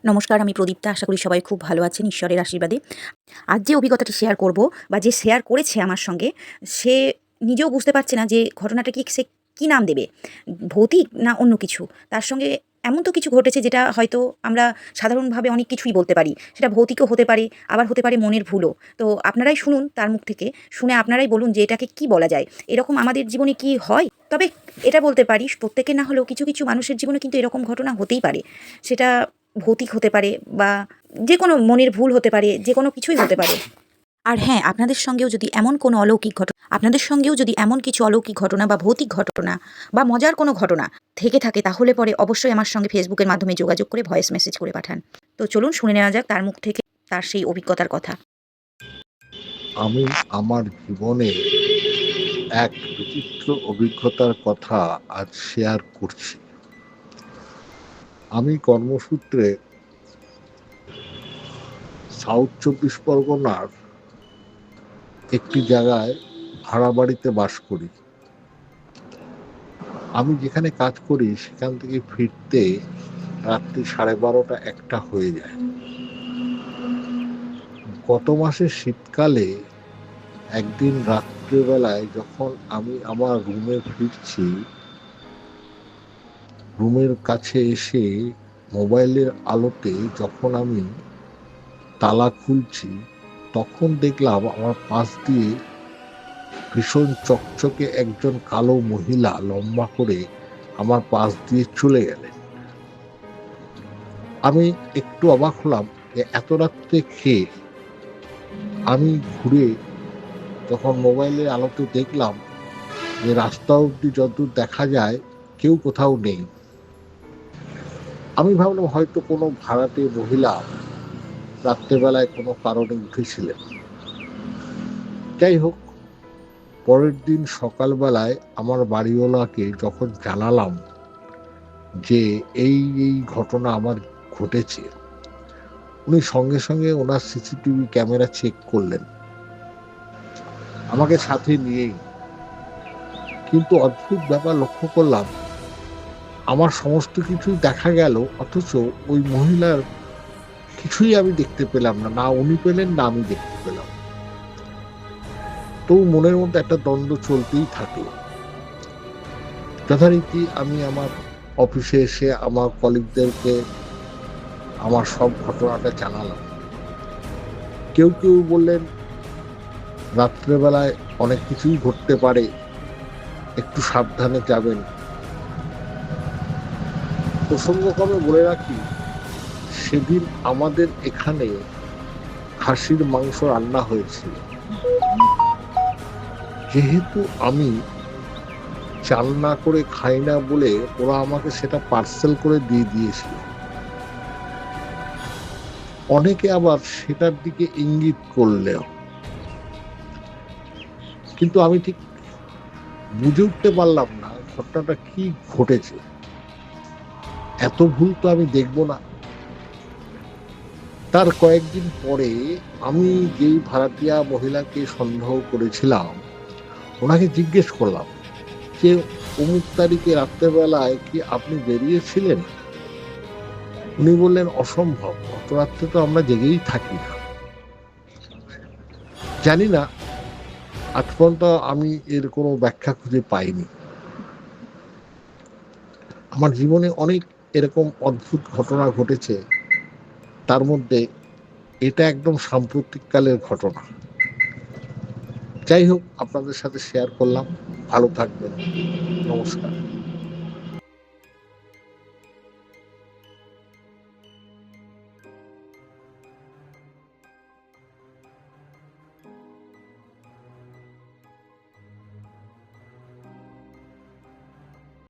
নমস্কার, আমি প্রদীপ্তা। আশা করি সবাই খুব ভালো আছেন ঈশ্বরের আশীর্বাদে। আজ যে অভিজ্ঞতাটি শেয়ার করব বা যে শেয়ার করেছে আমার সঙ্গে, সে নিজেও বুঝতে পারছে না যে ঘটনাটা সে কী নাম দেবে, ভৌতিক না অন্য কিছু। তার সঙ্গে এমন তো কিছু ঘটেছে যেটা হয়তো আমরা সাধারণভাবে অনেক কিছুই বলতে পারি। সেটা ভৌতিকও হতে পারে, আবার হতে পারে মনের ভুলও। তো আপনারাই শুনুন তার মুখ থেকে, শুনে আপনারাই বলুন যে এটাকে কী বলা যায়। এরকম আমাদের জীবনে কি হয়? তবে এটা বলতে পারি, প্রত্যেকের না হলেও কিছু কিছু মানুষের জীবনে কিন্তু এরকম ঘটনা হতেই পারে। সেটা ভৌতিক হতে পারে বা যে কোনো মনের ভুল হতে পারে, যে কোনো কিছুই হতে পারে। আর হ্যাঁ, আপনাদের সঙ্গেও যদি এমন কোনো অলৌকিক ঘটনা, আপনাদের সঙ্গেও যদি এমন কিছু অলৌকিক ঘটনা বা ভৌতিক ঘটনা বা মজার কোনো ঘটনা থেকে থাকে, তাহলে পরে অবশ্যই আমার সঙ্গে ফেসবুকের মাধ্যমে যোগাযোগ করে ভয়েস মেসেজ করে পাঠান। তো চলুন শুনে নেওয়া যাক তার মুখ থেকে তার সেই অভিজ্ঞতার কথা। আমি আমার জীবনে এক বিচিত্র অভিজ্ঞতার কথা আজ শেয়ার করছি। আমি কর্মসূত্রে সাউথ ২৪ পরগনার একটি জায়গায় ভাড়া বাড়িতে বাস করি। আমি যেখানে কাজ করি সেখান থেকে ফিরতে রাত্রি ১২:৩০-১টা হয়ে যায়। গত মাসের শীতকালে একদিন রাত্রিবেলায় যখন আমি আমার রুমে ফিরছি, রুমের কাছে এসে মোবাইলের আলোতে যখন আমি তালা খুলছি, তখন দেখলাম আমার পাশ দিয়ে ভীষণ চকচকে একজন কালো মহিলা লম্বা করে আমার পাশ দিয়ে চলে গেলেন। আমি একটু অবাক হলাম যে এত রাত্রে কে। আমি ঘুরে তখন মোবাইলের আলোতে দেখলাম যে রাস্তা অবধি যতদূর দেখা যায় কেউ কোথাও নেই। আমি ভাবলাম হয়তো কোনো ভাড়াটে মহিলা রাত্রেবেলায় কোনো কারণে উঠেছিলেন। যাই হোক, পরের দিন সকালবেলায় আমার বাড়িওয়ালাকে যখন জানালাম যে এই এই ঘটনা আমার ঘটেছে, উনি সঙ্গে সঙ্গে ওনার সিসিটিভি ক্যামেরা চেক করলেন, আমাকে সাথে নিয়েই। কিন্তু অদ্ভুত ব্যাপার লক্ষ্য করলাম, আমার সমস্ত কিছুই দেখা গেল, অথচ ওই মহিলার কিছুই আমি দেখতে পেলাম না। না উনি পেলেন, না আমি দেখতে পেলাম। তো মনের মধ্যে একটা দ্বন্দ্ব চলতেই থাকলো। যথারীতি আমি আমার অফিসে এসে আমার কলিগদেরকে আমার সব ঘটনাটা জানালাম। কেউ কেউ বললেন রাত্রেবেলায় অনেক কিছুই ঘটতে পারে, একটু সাবধানে যাবেন। প্রসঙ্গক্রমে বলে রাখি, সেদিন আমাদের এখানে খাসির মাংস রান্না হয়েছিল। যেহেতু আমি চাল না করে খাই না বলে ওরা আমাকে সেটা পার্সেল করে দিয়ে দিয়েছিল। অনেকে আবার সেটার দিকে ইঙ্গিত করলেও, কিন্তু আমি ঠিক বুঝে উঠতে পারলাম না ঘটনাটা কি ঘটেছে। এত ভুল তো আমি দেখব না। তার কয়েকদিন পরে আমি যেই ভাড়াটিয়া মহিলাকে সন্দেহ করেছিলাম, ওনাকে জিজ্ঞেস করলাম যে অমুক তারিখে রাত্রেবেলায় কি আপনি বেরিয়েছিলেন? উনি বললেন অসম্ভব, অত রাত্রে তো আমরা জেগেই থাকি না। জানি না, আজ পর্যন্ত আমি এর কোনো ব্যাখ্যা খুঁজে পাইনি। আমার জীবনে অনেক এরকম অদ্ভুত ঘটনা ঘটেছে, তার মধ্যে এটা একদম সাম্প্রতিককালের ঘটনা। যাই হোক, আপনাদের সাথে শেয়ার করলাম। ভালো থাকবেন। নমস্কার।